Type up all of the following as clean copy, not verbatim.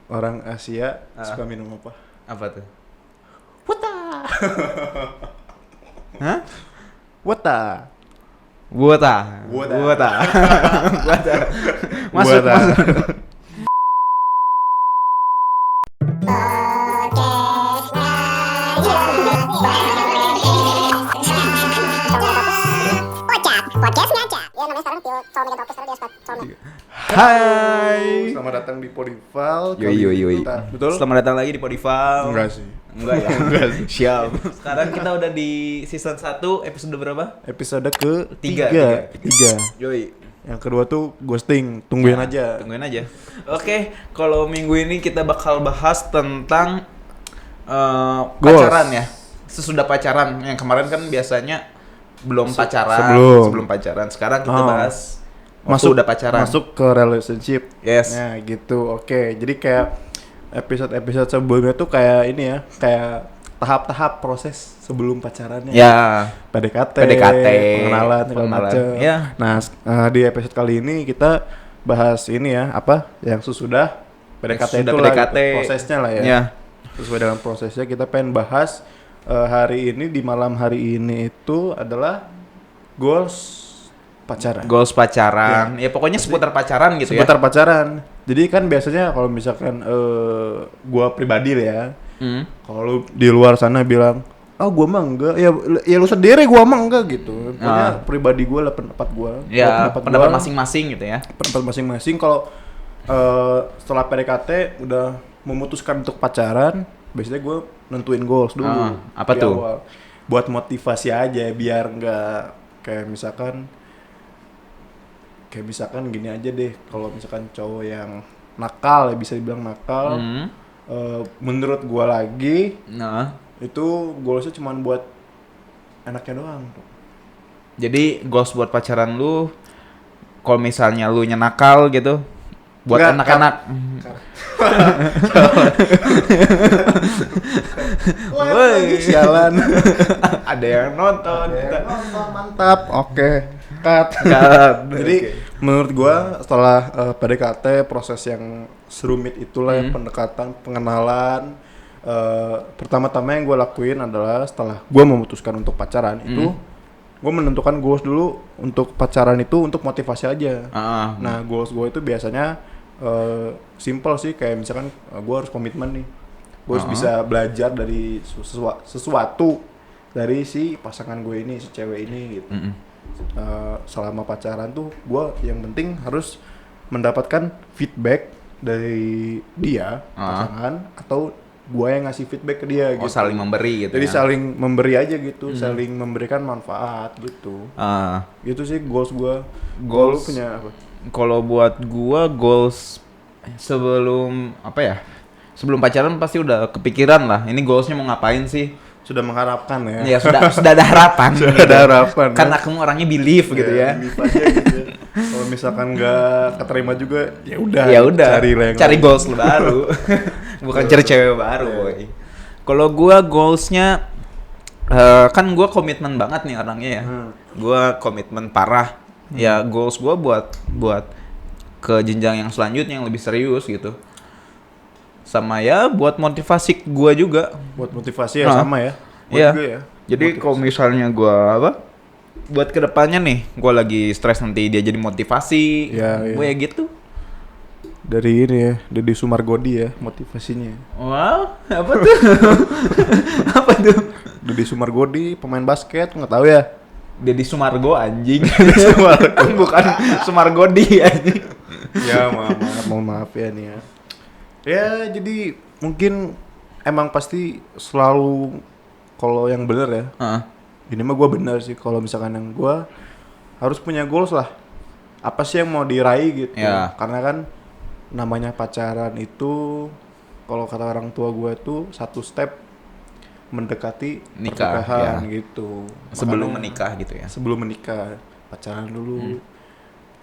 Orang Asia suka minum apa? Apa tuh? Wota. Hah? Wota. Buata. Buata. Buata. Buata. Masuk, Wota. masuk. Podcast ngajak. Ya namanya sekarang Tio Cowok Megan Podcast karena dia Cowok Megan. Hai. Selamat datang di Podival. Yoi. Betul? Selamat datang lagi di Podival. Enggak sih. Enggak ya. Enggak sih. Siap. Sekarang kita udah di season 1 episode berapa? Episode ke Tiga. tiga. Yoi. Yang kedua tuh ghosting. Tungguin Nah, aja. Tungguin aja. Oke, kalau minggu ini kita bakal bahas tentang Goals. pacaran ya. Sesudah pacaran. Yang kemarin kan biasanya belum pacaran. sebelum. Pacaran. Sekarang kita Oh. bahas waktu udah pacaran. Masuk ke relationship. Yes. Nah, gitu. Oke. Jadi kayak episode-episode sebelumnya tuh kayak ini ya, kayak tahap-tahap proses sebelum pacarannya. Ya. PDKT, pengenalan, segala macem. Ya. Nah, di episode kali ini kita bahas ini ya, apa yang sesudah PDKT Sesudah itu lah, PDKT. gitu, prosesnya lah ya. Ya. Sesuai dengan prosesnya kita pengen bahas hari ini di malam hari ini itu adalah goals pacaran. Goals pacaran. Ya, pokoknya seputar pacaran gitu Seputar pacaran. Jadi kan biasanya kalau misalkan gua pribadi ya, kalau lu di luar sana bilang, "Oh, gua mah enggak." Ya lu sendiri, gua mah enggak gitu. Pokoknya pribadi gua lah, pendapat gua. ya. Ya, pendapat gua, masing-masing gitu ya. pendapat masing-masing. Kalau setelah PDKT udah memutuskan untuk pacaran, biasanya gua nentuin goals dulu. Apa di tuh? awal. Buat motivasi aja biar enggak kayak misalkan gini aja deh, kalau misalkan cowok yang nakal ya bisa dibilang nakal, menurut gua lagi Nah, itu goalsnya cuma buat enaknya doang. jadi goals buat pacaran lu, kalau misalnya lu nakal gitu, buat Enggak, anak-anak. Woi, sialan. Ada yang nonton. Mantap, oke. Cut. Jadi menurut gua setelah PDKT, proses yang serumit itulah yang pendekatan, pengenalan, pertama-tama yang gua lakuin adalah setelah gua memutuskan untuk pacaran itu gue menentukan goals dulu untuk pacaran itu untuk motivasi aja. Nah, goals gue itu biasanya simple sih, kayak misalkan gue harus komitmen nih. Gue harus bisa belajar dari sesuatu dari si pasangan gue ini, si cewek ini gitu. Selama pacaran tuh gue yang penting harus mendapatkan feedback dari dia, pasangan, atau gue yang ngasih feedback ke dia gitu. Saling memberi gitu. Jadi ya. saling memberi aja gitu, saling memberikan manfaat gitu. Gitu sih goals gue. Goals lu punya apa? Kalau buat gua goals sebelum apa ya? Sebelum pacaran pasti udah kepikiran lah. Ini goalsnya mau ngapain sih? Sudah mengharapkan ya. Ya sudah ada harapan. Sudah ada harapan. Kan aku orangnya believe gitu ya. believe aja gitu. Kalau misalkan nggak keterima juga, ya udah. Ya udah. Cari lain. goals lu baru. Bukan cari cewek baru, boy. Kalau gua goalsnya kan gua komitmen banget nih orangnya ya. Gua komitmen parah. Ya goals gua buat ke jenjang yang selanjutnya yang lebih serius gitu. Sama ya buat motivasi gua juga. Buat motivasi ya sama ya. Buat Iya. juga ya. Jadi kalau misalnya gua buat kedepannya nih, gua lagi stres nanti dia jadi motivasi. Iya, iya. Gua ya gitu. Dari ini ya, Deddy Sumargodi ya motivasinya. Wow, apa tuh? Apa tuh? Deddy Sumargodi pemain basket, nggak tahu ya. Deddy Sumargo anjing. Bukan Sumargodi anjing. Ya mohon maaf ya nih ya. Ya jadi mungkin emang pasti selalu kalau yang bener ya. Ini mah gue bener sih, kalau misalkan yang gue harus punya goals lah. Apa sih yang mau diraih gitu. Ya. Karena kan namanya pacaran itu kalau kata orang tua gue tuh satu step mendekati Nikah, pernikahan ya. gitu. Sebelum Makanya menikah gitu ya. sebelum menikah pacaran dulu.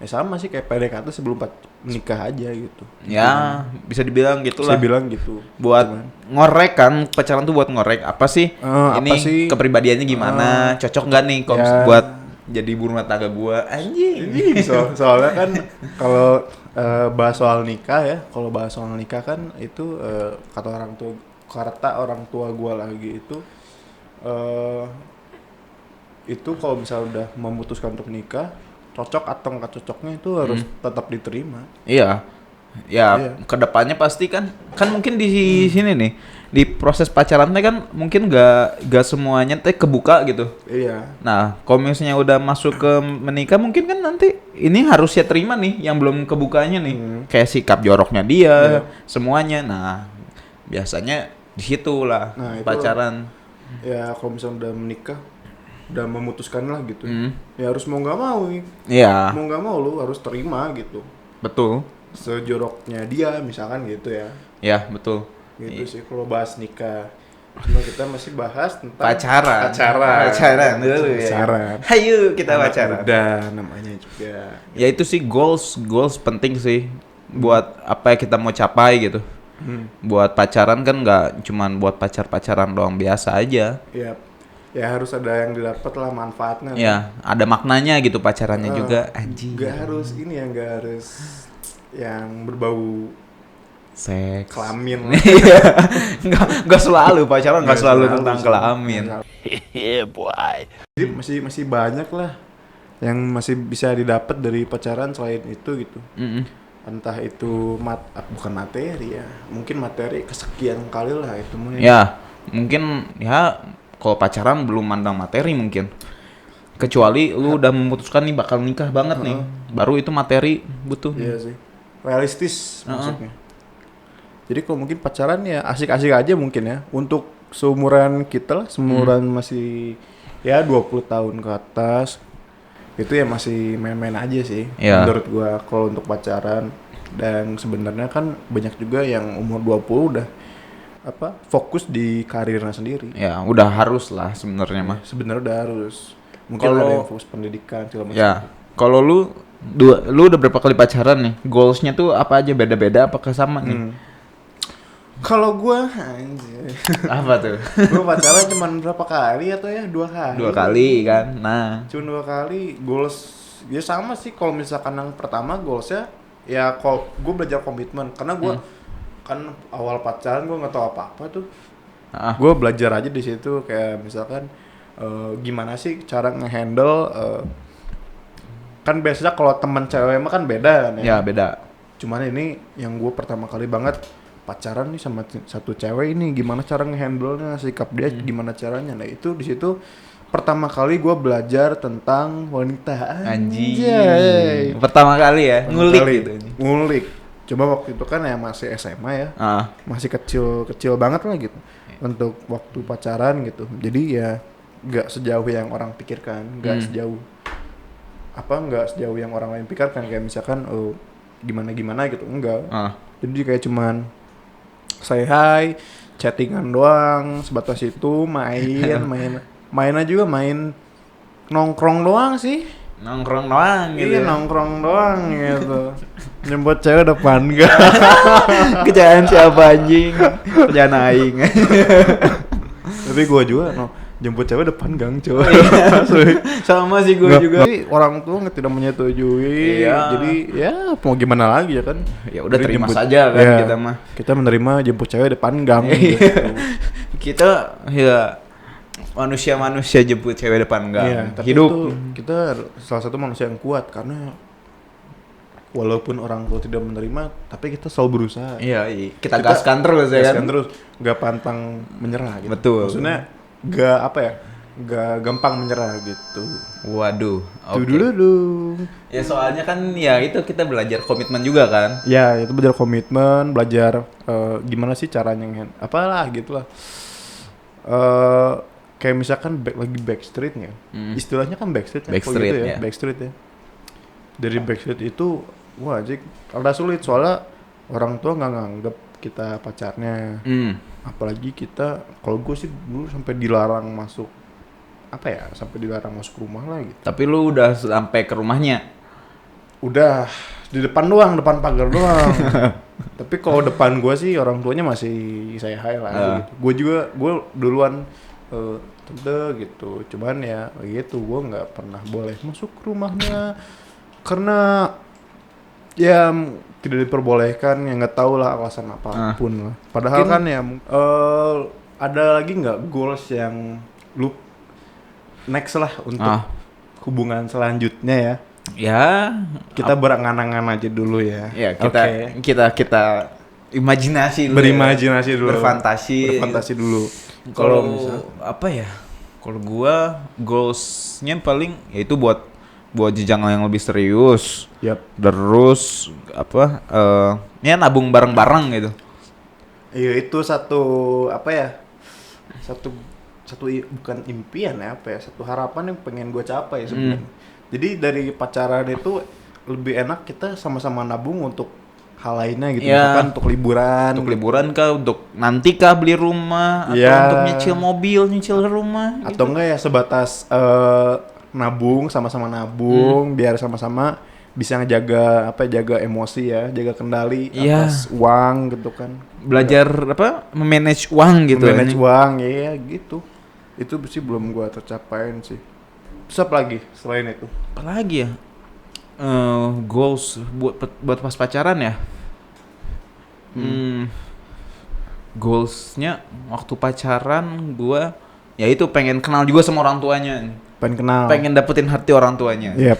Ya sama sih kayak PDKT sebelum menikah aja gitu. Ya, bisa dibilang gitulah. Saya bilang gitu. Buat Cuman, ngorek kan, pacaran tuh buat ngorek apa sih? apa ini sih? kepribadiannya gimana? Cocok nggak nih kalau ya. buat jadi ibu rumah tangga gua? Anjing. soalnya kan kalau bahas soal nikah ya. Kalau bahas soal nikah kan itu kata orang tua gue lagi itu kalau misalnya udah memutuskan untuk nikah, cocok atau nggak cocoknya itu harus tetap diterima. Iya. Ya, Iya. kedepannya pasti kan mungkin di sini nih, di proses pacaran teh kan mungkin gak semuanya teh kebuka gitu. Iya. Nah, kalau misalnya udah masuk ke menikah mungkin kan nanti ini harus ya terima nih yang belum kebukanya nih. Kayak sikap joroknya dia, Iya. semuanya. Nah, biasanya di situ lah Nah, itu pacaran. Ya kalau misalnya udah menikah, udah memutuskan lah gitu. Ya harus mau nggak mau nih. Iya, Mau nggak mau lu harus terima gitu. betul. Sejoroknya dia misalkan gitu ya. Ya, betul. Gitu sih kalau bahas nikah. Cuma kita masih bahas tentang Pacaran dulu ya. Pacaran. Hayu kita Anak pacaran. muda namanya juga. Ya itu sih goals penting sih buat apa yang kita mau capai gitu. Buat pacaran kan nggak cuman buat pacaran doang biasa aja. Ya, ya harus ada yang didapat lah manfaatnya. Ya, ada maknanya gitu pacarannya juga. Anjing. Nggak harus ini ya, nggak harus yang berbau Seks. kelamin. Iya. Nggak selalu pacaran nggak Nggak selalu selalu tentang sih. kelamin. Jadi masih banyak lah yang masih bisa didapat dari pacaran selain itu gitu. Entah itu bukan materi ya, mungkin materi kesekian kali lah itu mah. Ya, mungkin ya kalau pacaran belum mandang materi mungkin. Kecuali lu udah memutuskan nih bakal nikah banget nih. Baru itu materi butuh. Iya sih. Realistis maksudnya. Jadi kalau mungkin pacaran ya asik-asik aja mungkin ya. Untuk seumuran kita lah, seumuran masih ya 20 tahun ke atas. Itu ya masih main-main aja sih Ya. menurut gua kalau untuk pacaran. Dan sebenarnya kan banyak juga yang umur 20 udah fokus di karirnya sendiri. Ya, udah harus lah sebenarnya mah. Sebenarnya udah harus. Mungkin Kalau- ada yang fokus pendidikan segala macam. Ya, kalau lu udah berapa kali pacaran nih? Goalsnya tuh apa aja, beda-beda apakah sama nih? Kalau gua anjir. Apa tuh? Gua pacaran cuma berapa kali atau ya 2 kali. 2 kali kan. Nah, Cuma 2 kali. Goals ya sama sih. Kalau misalkan yang pertama goalsnya ya kalau gue belajar komitmen karena gue kan awal pacaran gue nggak tahu apa-apa tuh. Gue belajar aja di situ kayak misalkan gimana sih cara ngehandle kan biasanya kalau teman cewek mah kan beda kan ya beda. Cuman ini yang gue pertama kali banget pacaran nih sama satu cewek ini gimana cara ngehandle-nya, sikap dia gimana caranya. Nah itu di situ pertama kali gue belajar tentang wanita. Anjing. Pertama kali ya, ngulik Kali. gitu. Ngulik. Coba waktu itu kan ya masih SMA ya. Masih kecil banget lah gitu. Untuk waktu pacaran gitu. Jadi ya gak sejauh yang orang pikirkan, gak sejauh yang orang lain pikirkan kayak misalkan gimana gitu, enggak. Jadi kayak cuman say hi, chattingan doang, sebatas itu mainnya juga main nongkrong doang sih. Nongkrong doang gitu. Iya, nongkrong doang gitu. Nyebut cewek depan enggak. Kerjaan siapa anjing? Kerjaan aing. Tapi gua juga jemput cewek depan gang coy. Sama sih gue juga. Jadi orang tua tidak menyetujui. Iya. Jadi ya mau gimana lagi ya kan. Ya udah Jadi terima saja kan ya, kita mah. Kita menerima jemput cewek depan gang Iya. gitu. Kita ya manusia jemput cewek depan gang. Iya, tapi Hidup. itu kita salah satu manusia yang kuat karena walaupun orang tua tidak menerima, tapi kita selalu berusaha. Iya, kita gaskan terus ya Gaskan kan. terus, nggak pantang menyerah gitu. Betul. Maksudnya nggak gampang menyerah gitu. Waduh. Oke. Dulu. Ya soalnya kan ya itu kita belajar komitmen juga kan. Ya itu belajar komitmen, belajar gimana sih caranya apalah gitulah. Kayak misalkan lagi backstreet ya. Istilahnya kan backstreet ya. Backstreet, gitu ya. Backstreet ya. Dari backstreet itu wah anjing rada sulit soalnya orang tua nggak nganggep kita pacarnya. Apalagi kita kalau gue sih dulu sampai dilarang masuk dilarang masuk rumah lah gitu. Tapi lu udah sampai ke rumahnya. Udah di depan pagar doang. Tapi kalau depan gue sih orang tuanya masih saya hi lah gitu. Gue duluan tante gitu. Cuman ya gitu gue nggak pernah boleh masuk ke rumahnya karena Ya tidak diperbolehkan, ya nggak tahu lah alasan apapun lah. Padahal kan ya ada lagi nggak goals yang lu next lah untuk hubungan selanjutnya ya? Ya, Kita berangan-angan aja dulu ya. ya Oke. kita imajinasi dulu. Berimajinasi dulu. Berfantasi dulu. Kalau misal apa ya? Kalau gua goalsnya paling yaitu buat jenjang yang lebih serius. Yap. Terus apa? Ya nabung bareng-bareng gitu. Iya itu satu apa ya? Bukan impian ya apa ya? Satu harapan yang pengen gue capai sebenarnya. Jadi dari pacaran itu lebih enak kita sama-sama nabung untuk hal lainnya gitu, misalkan untuk liburan. Untuk liburan kah, untuk nanti kah beli rumah, atau untuk nyicil mobil, nyicil rumah. Atau enggak ya sebatas nabung, sama-sama nabung, biar sama-sama bisa ngejaga jaga emosi ya, jaga kendali atas uang gitu kan. Belajar memanage uang gitu. Memanage uang ya gitu. Itu sih belum gua tercapain sih. Terus apa lagi selain itu? Apalagi ya? Goals buat pas pacaran ya. Goalsnya waktu pacaran gua ya itu pengen kenal juga sama orang tuanya. Pengen dapetin hati orang tuanya. Yep.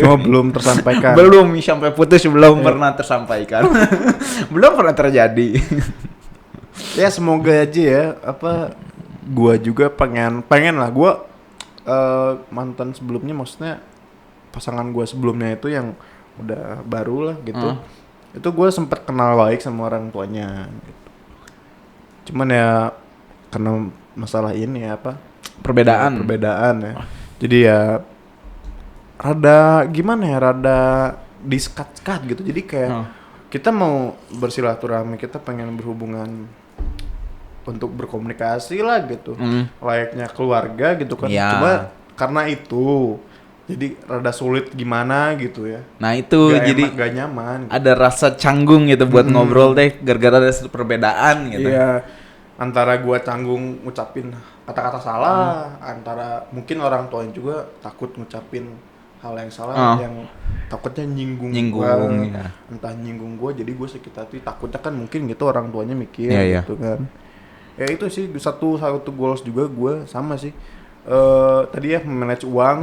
Cuma belum tersampaikan. Belum sampai putus belum pernah tersampaikan. Belum pernah terjadi. Ya semoga aja ya gua juga pengen lah gua mantan sebelumnya, maksudnya pasangan gue sebelumnya itu yang udah baru lah gitu, itu gue sempet kenal baik sama orang tuanya gitu. Cuman ya karena masalah ini ya perbedaan ya, jadi ya rada disekat-sekat gitu. Jadi kayak kita mau bersilaturahmi, kita pengen berhubungan untuk berkomunikasi lah gitu, layaknya keluarga gitu kan. Cuma karena itu jadi rada sulit gimana gitu ya. Nah itu jadi gak nyaman gitu. Ada rasa canggung gitu buat ngobrol deh gara-gara ada perbedaan gitu. Iya, antara gua canggung ngucapin kata-kata salah, antara mungkin orang tuanya juga takut ngucapin hal yang salah, yang takutnya nyinggung gua, ya. Entah nyinggung gua, jadi gua sakit hati, takutnya kan mungkin gitu orang tuanya mikir gitu kan. Ya itu sih satu goals juga gua sama sih. Tadi ya manage uang,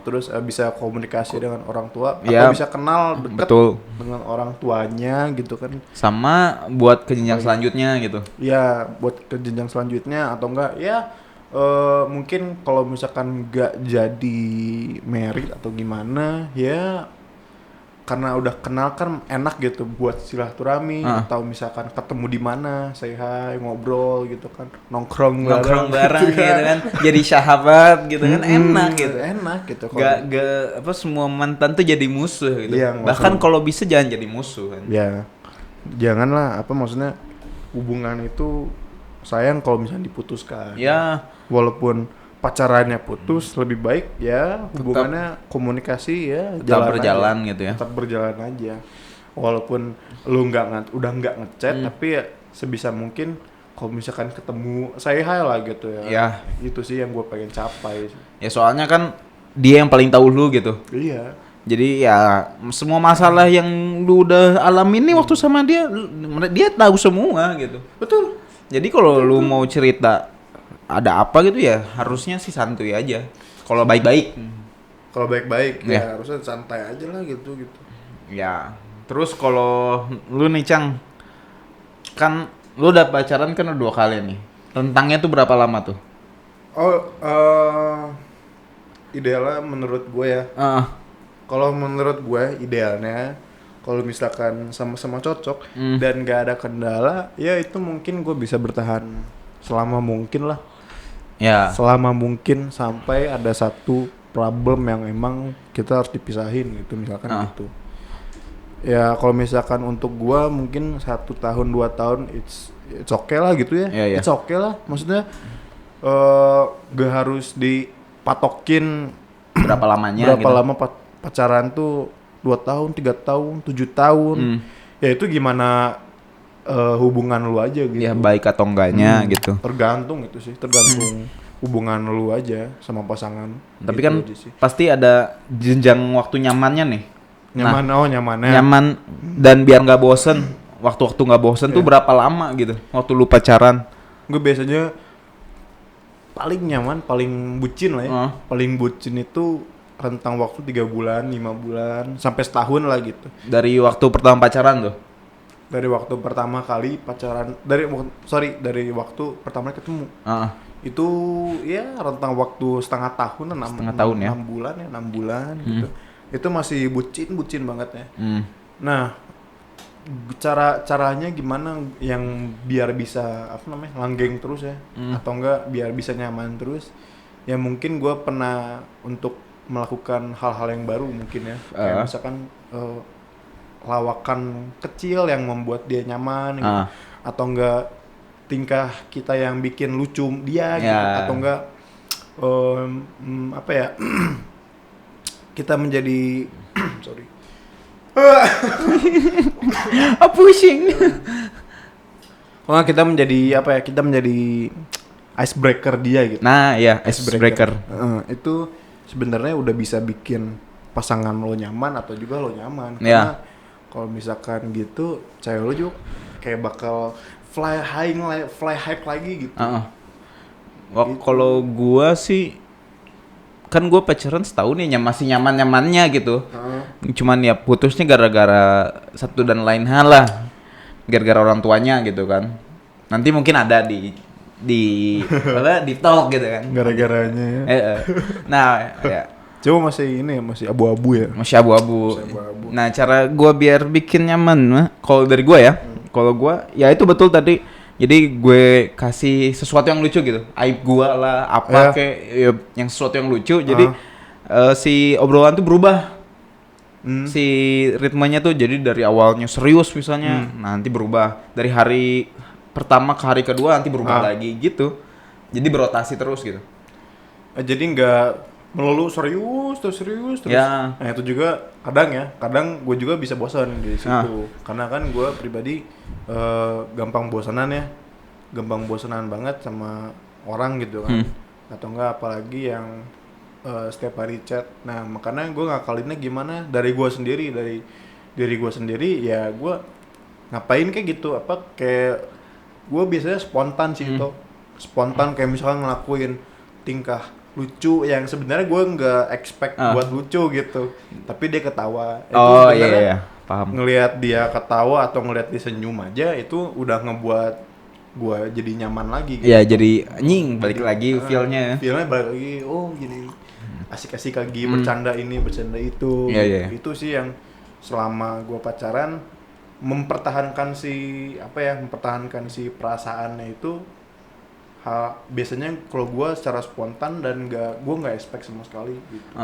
terus bisa komunikasi dengan orang tua, atau bisa kenal dekat dengan orang tuanya gitu kan. Sama buat ke jenjang selanjutnya gitu. Ya, buat ke jenjang selanjutnya atau enggak ya mungkin kalau misalkan enggak jadi married atau gimana ya, karena udah kenal kan enak gitu buat silaturahmi, atau misalkan ketemu di mana, say hi, ngobrol gitu kan, nongkrong bareng gitu kan, jadi sahabat gitu kan, enak gitu. Gak semua mantan tuh jadi musuh gitu. Iya, bahkan kalau bisa jangan jadi musuh kan. Ya, janganlah maksudnya hubungan itu sayang kalau misalnya diputuskan. Ya, walaupun pacarannya putus, lebih baik ya hubungannya komunikasi ya tetap berjalan aja. Gitu ya. Tetap berjalan aja. Walaupun lu udah nggak ngechat, tapi ya sebisa mungkin kalau misalkan ketemu say hi lah gitu ya. Ya. Itu sih yang gue pengen capai. Ya soalnya kan dia yang paling tahu lu gitu. Iya. Jadi ya semua masalah yang lu udah alamin nih waktu sama dia tahu semua gitu. Betul. Jadi kalau lu mau cerita ada apa gitu ya harusnya sih santuy aja. Kalau baik-baik. Kalau baik-baik ya harusnya santai aja lah gitu. Ya. Terus kalau lu nih Cang, kan lu udah pacaran kan udah 2 kali nih. Rentangnya tuh berapa lama tuh? Idealnya menurut gue ya. Kalau menurut gue idealnya kalau misalkan sama-sama cocok dan gak ada kendala, ya itu mungkin gue bisa bertahan selama mungkin lah. Ya. Selama mungkin sampai ada satu problem yang emang kita harus dipisahin gitu misalkan gitu. Ya kalau misalkan untuk gua mungkin 1 tahun 2 tahun it's okay lah gitu ya. Yeah. It's okay lah. Maksudnya gak harus dipatokin berapa lamanya berapa lama pacaran tuh 2 tahun, 3 tahun, 7 tahun. Ya itu gimana hubungan lu aja gitu. Ya baik atau enggaknya gitu. Tergantung hubungan lu aja sama pasangan. Tapi gitu kan pasti ada jenjang waktu nyamannya nih. nyamannya. Nyaman dan biar nggak bosen. Waktu-waktu nggak bosen tuh berapa lama gitu? Waktu lu pacaran? Gue biasanya paling nyaman, paling bucin lah ya. Paling bucin itu rentang waktu 3 bulan, 5 bulan, sampai setahun lah gitu. Dari waktu pertama pacaran tuh? Dari waktu pertama kali pacaran, dari waktu pertama ketemu. Itu ya rentang waktu setengah tahun, 6 bulan ya, 6 bulan gitu. Itu masih bucin banget ya. Nah, caranya gimana yang biar bisa langgeng terus ya, atau enggak biar bisa nyaman terus? Ya mungkin gue pernah untuk melakukan hal-hal yang baru mungkin ya, kayak misalkan lawakan kecil yang membuat dia nyaman gitu. Atau enggak tingkah kita yang bikin lucu dia gitu, atau enggak kita menjadi pusing. Kita menjadi kita menjadi icebreaker dia gitu. Nah, ya, icebreaker. Itu sebenarnya udah bisa bikin pasangan lo nyaman atau juga lo nyaman. Karena kalau misalkan gitu, cewek lo juga kayak bakal fly high lagi gitu. Kalau gua sih kan gue pacaran setahun ya masih nyaman-nyamannya gitu. Cuman ya putusnya gara-gara satu dan lain hal lah. Gara-gara orang tuanya gitu kan. Nanti mungkin ada di talk gitu kan. Gara-garanya ya. Nah, ya. Coba masih abu-abu ya. Masih abu-abu. Nah, cara gue biar bikin nyaman, kalau dari gue ya. Kalau gue ya itu betul tadi. Jadi gue kasih sesuatu yang lucu gitu, aib gue lah, kayak yang sesuatu yang lucu. Jadi si obrolan tuh berubah, si ritmenya tuh jadi dari awalnya serius misalnya, nanti berubah dari hari pertama ke hari kedua nanti berubah lagi gitu. Jadi berotasi terus gitu. Jadi nggak melulu serius terus. Ya. Nah itu juga kadang gue juga bisa bosan di situ. Karena kan gue pribadi gampang bosanan banget sama orang gitu kan. Atau enggak apalagi yang setiap hari chat. Nah makanya gue ngakalinnya gimana dari gue sendiri, dari diri gue sendiri ya gue ngapain kayak gitu, kayak gue biasanya spontan sih itu. Spontan kayak misalkan ngelakuin tingkah lucu yang sebenarnya gue nggak expect buat lucu gitu, tapi dia ketawa. Iya, paham. Ngelihat dia ketawa atau ngelihat dia senyum aja itu udah ngebuat gue jadi nyaman lagi gitu. Iya, jadi balik lagi feelnya balik lagi, jadi asik-asik lagi, bercanda ini bercanda itu. Itu sih yang selama gue pacaran mempertahankan si perasaannya itu. Biasanya kalau gue secara spontan dan gue nggak expect sama sekali gitu.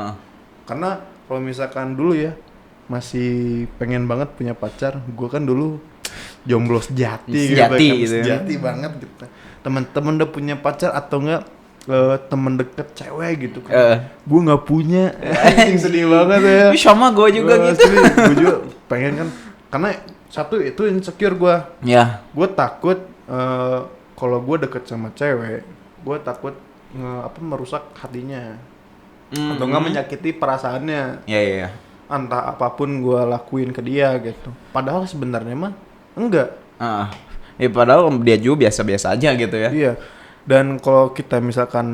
Karena kalau misalkan dulu ya masih pengen banget punya pacar, gue kan dulu jomblo sejati banget gitu. Teman-teman udah punya pacar atau enggak temen deket cewek gitu kan, gue nggak punya. Sedih banget ya. Sama gue juga gitu. Gue juga pengen kan, karena satu itu insecure gue. Gue takut kalau gue deket sama cewek, gue takut merusak hatinya, atau nggak menyakiti perasaannya. Iya. Entah apapun gue lakuin ke dia gitu. Padahal sebenarnya mah enggak. Ya padahal dia juga biasa-biasa aja gitu ya. Iya. Dan kalau kita misalkan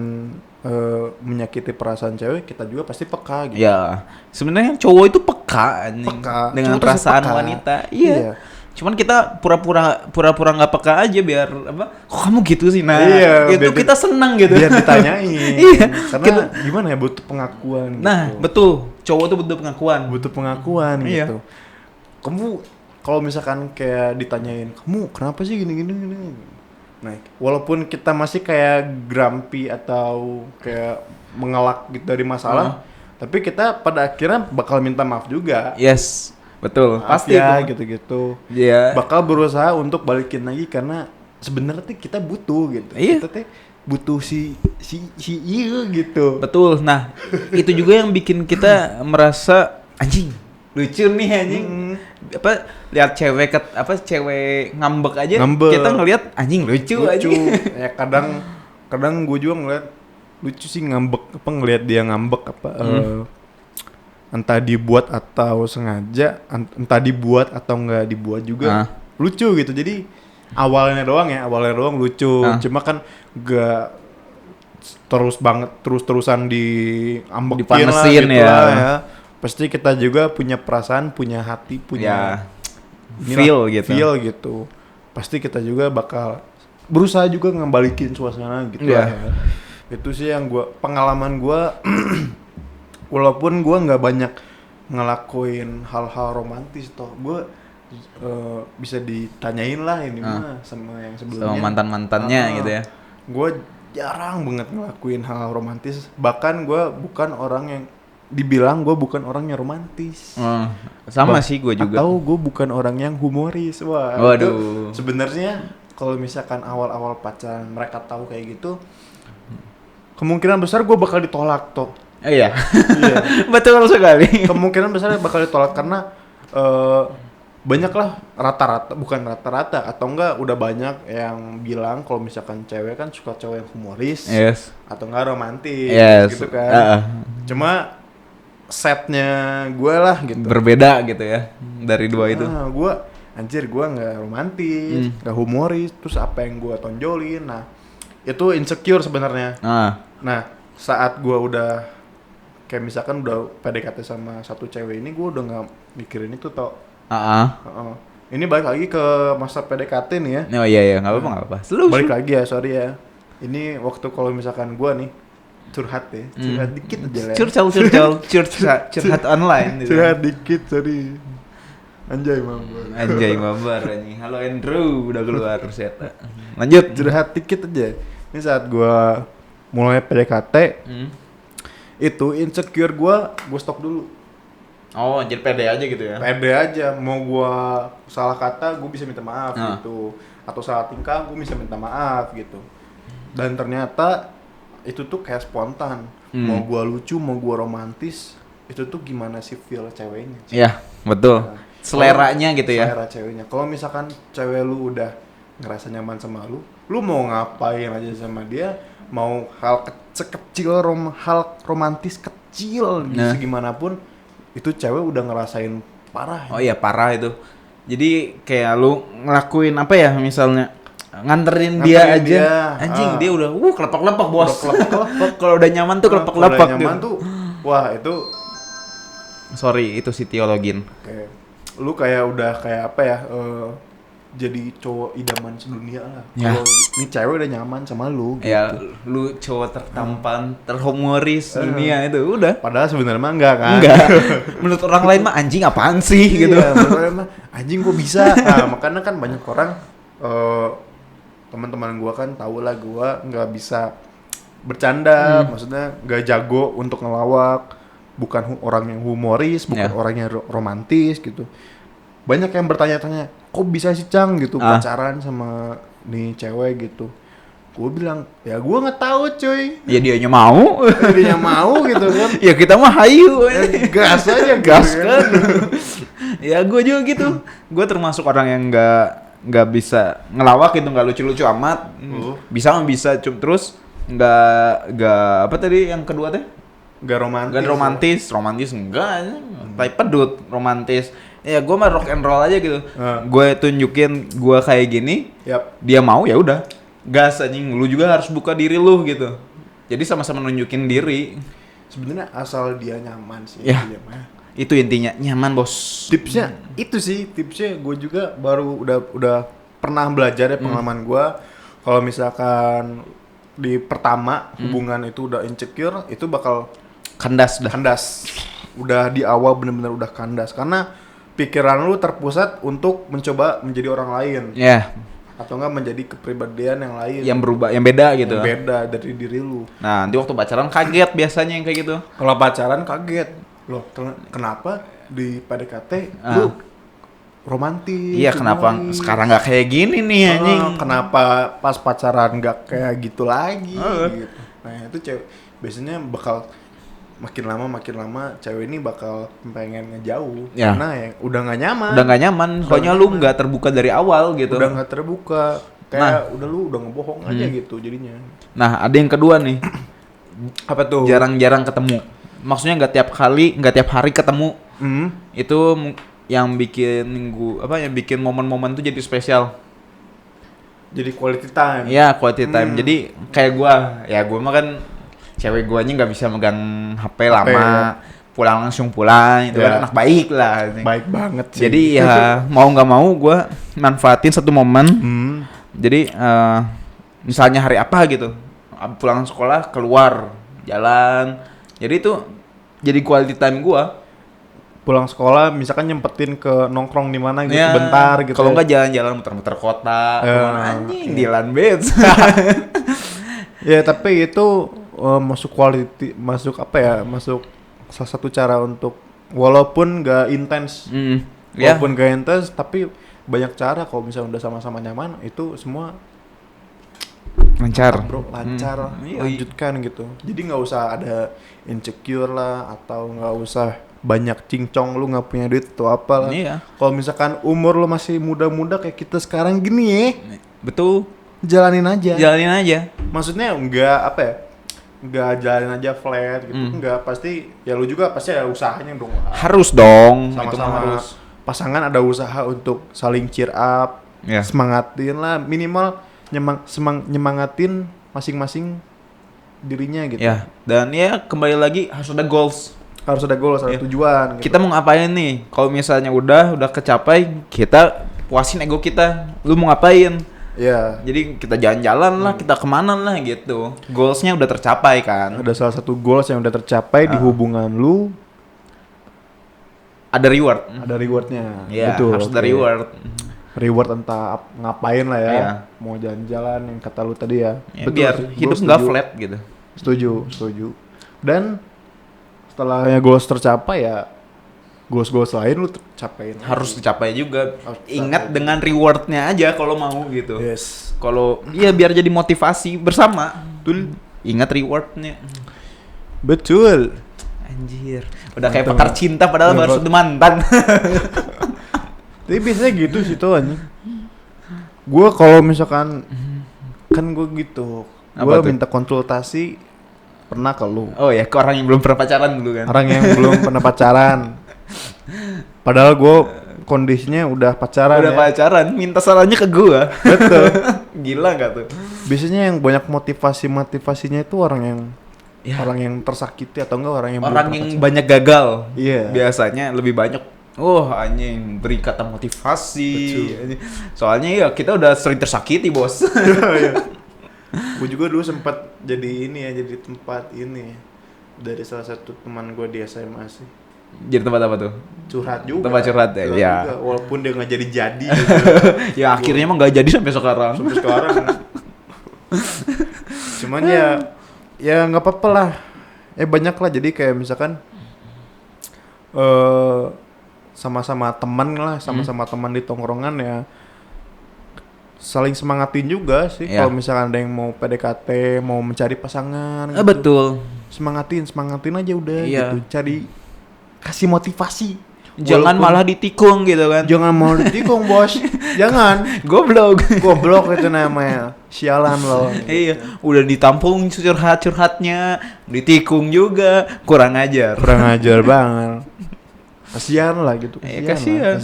menyakiti perasaan cewek, kita juga pasti peka gitu. Ya, sebenarnya cowok itu peka dengan cowok perasaan wanita. Iya. Cuman kita pura-pura nggak peka aja biar kok kamu gitu sih, itu kita senang gitu biar ditanyain. Karena gimana ya, butuh pengakuan gitu. Betul, cowok tuh butuh pengakuan gitu. Kamu kalau misalkan kayak ditanyain, kamu kenapa sih gini. Nah, walaupun kita masih kayak grumpy atau kayak mengelak gitu dari masalah, tapi kita pada akhirnya bakal minta maaf juga. Yes. Betul, pasti ya gitu-gitu. Iya. Bakal berusaha untuk balikin lagi karena sebenarnya kita butuh gitu. Iya. Kita butuh si iya gitu. Betul. Nah, itu juga yang bikin kita merasa anjing, lucu nih anjing. Lihat cewek ngambek aja. Kita ngelihat anjing lucu. Anjing. Ya kadang gue juga ngeliat lucu sih ngambek ngelihat dia ngambek entah dibuat atau sengaja, entah dibuat atau nggak dibuat juga lucu gitu. Jadi awalnya doang lucu, cuma kan gak terus-terusan diambekin lah gitu ya. Pasti kita juga punya perasaan, punya hati, punya feel gitu. Pasti kita juga bakal berusaha juga ngembalikin suasana gitu lah ya. Itu sih yang pengalaman gua walaupun gua nggak banyak ngelakuin hal-hal romantis toh, gua bisa ditanyain lah ini mah sama yang sebelumnya, sama mantan-mantannya gitu ya. Gua jarang banget ngelakuin hal romantis, bahkan gua bukan orang yang dibilang gue bukan orang yang romantis. Sama sih gue juga. Atau gue bukan orang yang humoris. Wah, waduh. Sebenarnya kalau misalkan awal-awal pacaran mereka tahu kayak gitu, kemungkinan besar gue bakal ditolak toh. Iya. Betul sekali. Kemungkinan besar bakal ditolak karena banyak lah bukan rata-rata atau enggak udah banyak yang bilang kalau misalkan cewek kan suka cowok yang humoris atau enggak romantis gitu kan. Cuma setnya gue lah gitu. Berbeda gitu ya dari dua itu. Gue nggak romantis, nggak humoris, terus apa yang gue tonjolin, nah itu insecure sebenarnya. Nah saat gue udah kayak misalkan udah PDKT sama satu cewek ini, gue udah nggak mikirin itu toh. Ini balik lagi ke masa PDKT nih ya. Oh iya nggak apa-apa. Balik lagi ya, sorry ya. Ini waktu kalau misalkan gue nih curhat dikit aja lah. Curhat online. Curhat dikit, sorry. Anjay mabar anjing. Halo Andrew, udah keluar set. Lanjut. Curhat dikit aja. Ini saat gua mulai PDKT, itu insecure gua stop dulu. Oh, jadi pede aja gitu ya? Pede aja, mau gua salah kata gua bisa minta maaf gitu, atau salah tingkah gua bisa minta maaf gitu. Dan ternyata itu tuh kayak spontan. Mau gua lucu, mau gua romantis, itu tuh gimana sih feel ceweknya. Iya, betul. Seleranya gitu ya. Selera ceweknya. Kalau misalkan cewek lu udah ngerasa nyaman sama lu mau ngapain aja sama dia, mau hal kecil hal romantis kecil gimana pun, itu cewek udah ngerasain parah. Oh iya, parah itu. Jadi kayak lu ngelakuin apa ya, misalnya nganterin dia aja, anjing dia udah kelepek-lepek bos. Kalau udah nyaman tuh kelepek-lepek. Kalau nyaman tuh, wah itu. Sorry, itu si teologin. Oke. Lu kayak udah kayak apa ya? Jadi cowok idaman sedunia lah. Kalau ini cewek udah nyaman sama lu. Gitu. Ya, lu cowok tertampan, terhumoris dunia itu udah. Padahal sebenarnya mah enggak kan? Enggak. Menurut orang lain mah anjing apaan sih gitu. Menurut orang mah anjing gua bisa. Nah, makanya kan banyak orang. Teman-teman gue kan tahu lah gue nggak bisa bercanda, maksudnya nggak jago untuk ngelawak, bukan orang yang humoris, bukan orang yang romantis gitu. Banyak yang bertanya-tanya, kok bisa sih Cang gitu pacaran sama nih cewek gitu. Gue bilang, ya gue nggak tahu cuy. Ya dianya mau. Dianya mau gitu kan. Ya kita mah hayu. Gas aja, gas kan. Ya gue juga gitu. Gue termasuk orang yang nggak bisa ngelawak gitu, nggak lucu-lucu amat. Bisa terus nggak apa tadi yang kedua teh? Nggak romantis enggak, tapi pedut romantis. Ya gue mah rock and roll aja gitu. Gue tunjukin gue kayak gini, dia mau ya udah gas anjing. Lu juga harus buka diri lu gitu. Jadi sama-sama nunjukin diri. Sebenarnya asal dia nyaman sih. Ya. Itu intinya, nyaman bos. Tipsnya gue juga baru udah pernah belajar ya, pengalaman gue. Kalau misalkan di pertama hubungan itu udah insecure, itu bakal kandas. Udah di awal bener-bener udah kandas karena pikiran lu terpusat untuk mencoba menjadi orang lain. Atau enggak menjadi kepribadian yang lain. Yang berubah, yang beda gitu. Yang beda dari diri lu. Nah, nanti waktu pacaran kaget biasanya yang kayak gitu. Kalau pacaran kaget. Loh, kenapa di PDKT lu romantis? Iya, kenapa sekarang nggak kayak gini nih anjing? Kenapa pas pacaran nggak kayak gitu lagi? Gitu. Nah itu cewek biasanya bakal makin lama cewek ini bakal pengen ngejauh karena yang udah nggak nyaman. Soalnya lu nggak terbuka dari awal gitu. Udah nggak terbuka, kayak lu udah ngebohong aja gitu jadinya. Nah ada yang kedua nih. Apa tuh? Jarang-jarang ketemu. Maksudnya nggak tiap hari ketemu. Itu yang bikin yang bikin momen-momen tuh jadi spesial. Jadi quality time. Iya, quality time. Jadi kayak gua mah kan cewek guanya nggak bisa megang HP lama. Ya. Pulang langsung pulang, itu kan anak baik lah. Baik banget sih. Jadi ya mau nggak mau gue manfaatin satu momen. Jadi misalnya hari apa gitu, pulang sekolah keluar jalan. Jadi itu jadi quality time gue. Pulang sekolah misalkan nyempetin ke nongkrong di mana gitu Ya, bentar gitu. Kalau nggak jalan-jalan muter-muter kota, kemana anjing di Landbeds. Ya tapi itu masuk salah satu cara untuk walaupun gak intens, walaupun gak intens, tapi banyak cara kalau misalnya udah sama-sama nyaman itu semua lancar, lancar, lanjutkan gitu. Jadi nggak usah ada insecure lah atau nggak usah banyak cincong lu nggak punya duit atau apa lah. Iya. Kalau misalkan umur lu masih muda-muda kayak kita sekarang gini ya, betul. Jalanin aja. Maksudnya nggak jalanin aja flat gitu, nggak pasti ya lu juga pasti ada usahanya dong. Harus dong, sama-sama harus. Pasangan ada usaha untuk saling cheer up, semangatin lah, minimal nyemangatin masing-masing dirinya gitu. Ya, dan ya kembali lagi harus ada goals. Harus ada goals, ada tujuan. Gitu. Kita mau ngapain nih? Kalau misalnya udah kecapai, kita puasin ego kita. Lu mau ngapain? Ya. Jadi kita jalan-jalan lah, kita kemana lah gitu. Goalsnya udah tercapai kan. Ada salah satu goals yang udah tercapai di hubungan lu. Ada reward. Ada rewardnya. Iya, betul. Harus ada reward. Reward entah ngapain lah ya. Iya. Mau jalan-jalan yang kata lu tadi ya. Betul, biar hidup nggak flat gitu. Setuju. Dan setelahnya goals tercapai ya goals lain lu capain. Harus dicapai juga. Ingat dengan rewardnya aja kalau mau gitu. Yes. Kalau biar jadi motivasi bersama. Betul. Ingat rewardnya. Betul. Anjir. Udah kayak pakar cinta padahal baru satu mantan. Tapi biasanya gitu sih tuh anjing. Gua kalau misalkan kan gue gitu. Gua minta konsultasi pernah ke lu. Oh ya, ke orang yang belum pernah pacaran dulu kan. Orang yang belum pernah pacaran. Padahal gue kondisinya udah pacaran. Udah pacaran, minta sarannya ke gua. Betul. Gila nggak tuh? Biasanya yang banyak motivasinya itu orang yang tersakiti atau enggak orang yang banyak gagal. Iya. Biasanya lebih banyak. Oh anjing, beri kata motivasi. Anjing. Soalnya ya kita udah sering tersakiti bos. Gue juga dulu sempat jadi tempat ini dari salah satu teman gue di SMA sih. Jadi tempat apa tuh? Curhat juga. Tempat curhat ya. Juga. Walaupun dia nggak jadi gitu. Ya akhirnya emang nggak jadi sampai sekarang. Cuman ya nggak apa-apa lah. Banyak lah. Jadi kayak misalkan sama-sama teman lah, sama-sama teman di tongkrongan ya. Saling semangatin juga sih. Kalau misalkan ada yang mau PDKT, mau mencari pasangan gitu. Betul. Semangatin aja udah gitu. Kasih motivasi. Jangan malah ditikung gitu kan. Jangan mau ditikung bos. Jangan. Goblok itu namanya. Sialan loh. Iya, udah ditampung curhatnya, ditikung juga, kurang ajar banget. Kasihan lah gitu. Kasihan.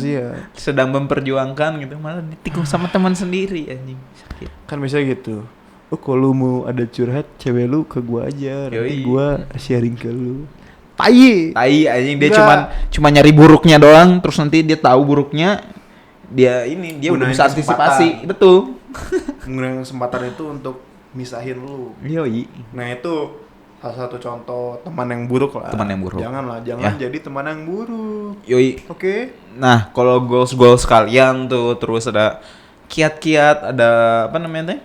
Sedang memperjuangkan gitu malah ditikung sama teman sendiri anjing. Sakit. Kan bisa gitu. Oh kalau mau ada curhat cewek lu ke gua aja, nanti gua sharing ke lu. Tai anjing dia cuma nyari buruknya doang, terus nanti dia tahu buruknya, dia udah bisa antisipasi. Betul. Menggunakan kesempatan itu untuk misahin lu. Yoi. Nah itu salah satu contoh teman yang buruk lah. Jangan jadi teman yang buruk. Yoi. Oke. Nah kalau goals kalian tuh terus ada kiat-kiat, ada apa namanya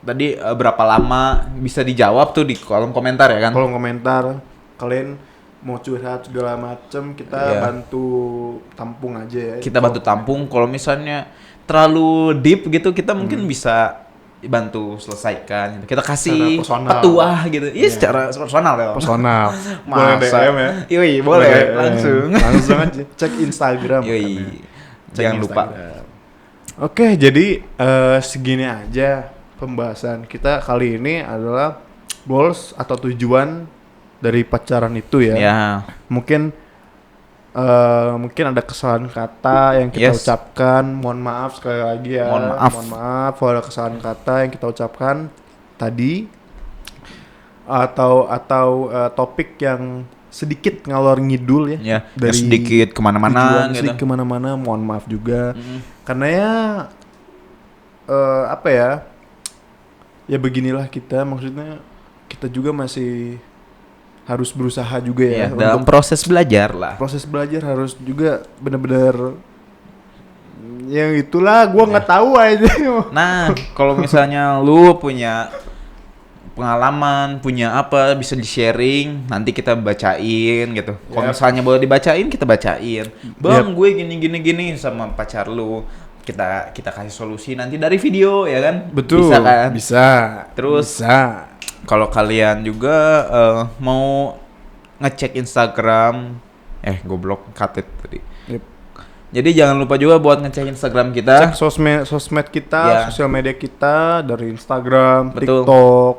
tadi berapa lama bisa dijawab tuh di kolom komentar ya kan? Kolom komentar kalian mau curhat segala macem kita bantu tampung aja ya. Kita bantu tampung. Kalau misalnya terlalu deep gitu kita mungkin bisa bantu selesaikan. Kita kasih petuah gitu. Iya secara personal ya. Personal. Boleh DM ya. Yoi, boleh langsung aja cek Instagram. Yoi. Jangan lupa. Oke, jadi segini aja pembahasan kita kali ini adalah goals atau tujuan dari pacaran itu ya. Ya. Mungkin ada kesalahan kata yang kita ucapkan. Mohon maaf sekali lagi ya. Mohon maaf kalau ada kesalahan kata yang kita ucapkan tadi. Atau topik yang sedikit ngalor ngidul ya. Dari sedikit kemana-mana gitu. Sedikit kemana-mana, mohon maaf juga. Karena ya apa ya? Ya beginilah kita, maksudnya kita juga masih harus berusaha juga ya. Dalam proses belajar lah. Proses belajar harus juga benar-benar yang itulah gua nggak tahu aja. Nah, kalau misalnya lu punya pengalaman, punya apa bisa di-sharing, nanti kita bacain gitu. Kalau misalnya boleh dibacain, kita bacain. Bang, gue gini sama pacar lu. Kita kasih solusi nanti dari video ya kan? Betul. Bisa kan? Bisa. Terus bisa. Kalau kalian juga mau ngecek Instagram, goblok katet tadi. Yep. Jadi jangan lupa juga buat ngecek Instagram kita. Cek sosmed kita, sosial media kita dari Instagram, Betul. TikTok,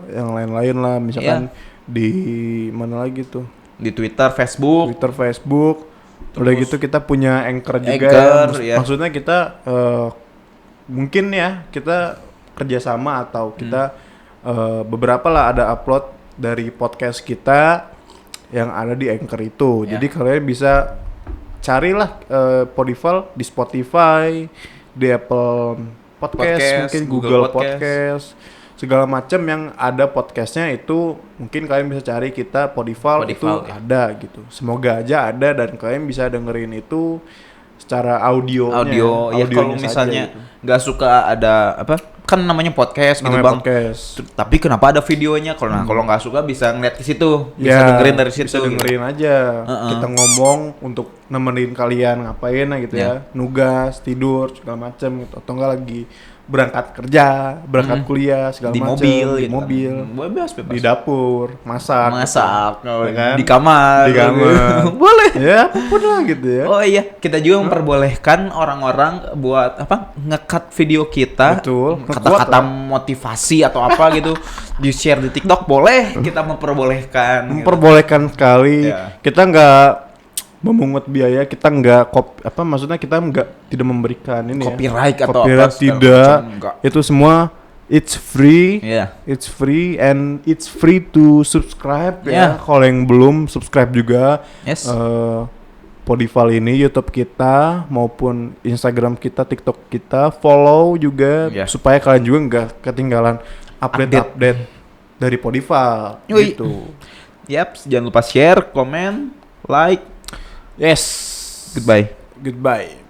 yang lain-lain lah. Misalkan di mana lagi tuh? Di Twitter, Facebook. Udah gitu kita punya Anchor juga. Anchor, ya. Maksudnya kita mungkin ya kita kerjasama atau kita beberapa lah ada upload dari podcast kita yang ada di Anchor itu. Jadi kalian bisa carilah Podival di Spotify, di Apple Podcast, mungkin Google Podcast, segala macam yang ada podcastnya itu mungkin kalian bisa cari kita Podival itu ada gitu. Semoga aja ada dan kalian bisa dengerin itu secara audio ya. Kalau misalnya nggak suka ada apa kan namanya podcast gitu bang. Tapi kenapa ada videonya? Kalau nggak suka bisa ngeliat ke situ, bisa dengerin dari situ. Bisa dengerin aja. Kita ngomong untuk nemenin kalian ngapain gitu ya, nugas, tidur segala macam gitu. Atau enggak lagi berangkat kerja, berangkat kuliah segala macam. Di mobil, bebas. di dapur, masak, gitu. kan? Di kamar. Boleh. Ya, apapun lah gitu ya. Oh iya, kita juga memperbolehkan orang-orang buat apa? Nge-cut video kita. Betul. Kata-kata motivasi atau apa gitu di-share di TikTok boleh, kita memperbolehkan. Memperbolehkan sekali. Kita nggak memungut biaya, kita nggak maksudnya kita tidak memberikan ini copyright atau apa tidak. Itu semua it's free. It's free and it's free to subscribe ya. Kalau yang belum subscribe juga Podival ini YouTube kita maupun Instagram kita, TikTok kita, follow juga supaya kalian juga nggak ketinggalan update dari Podival gitu. Jangan lupa share, comment, like. Yes. Goodbye. Goodbye.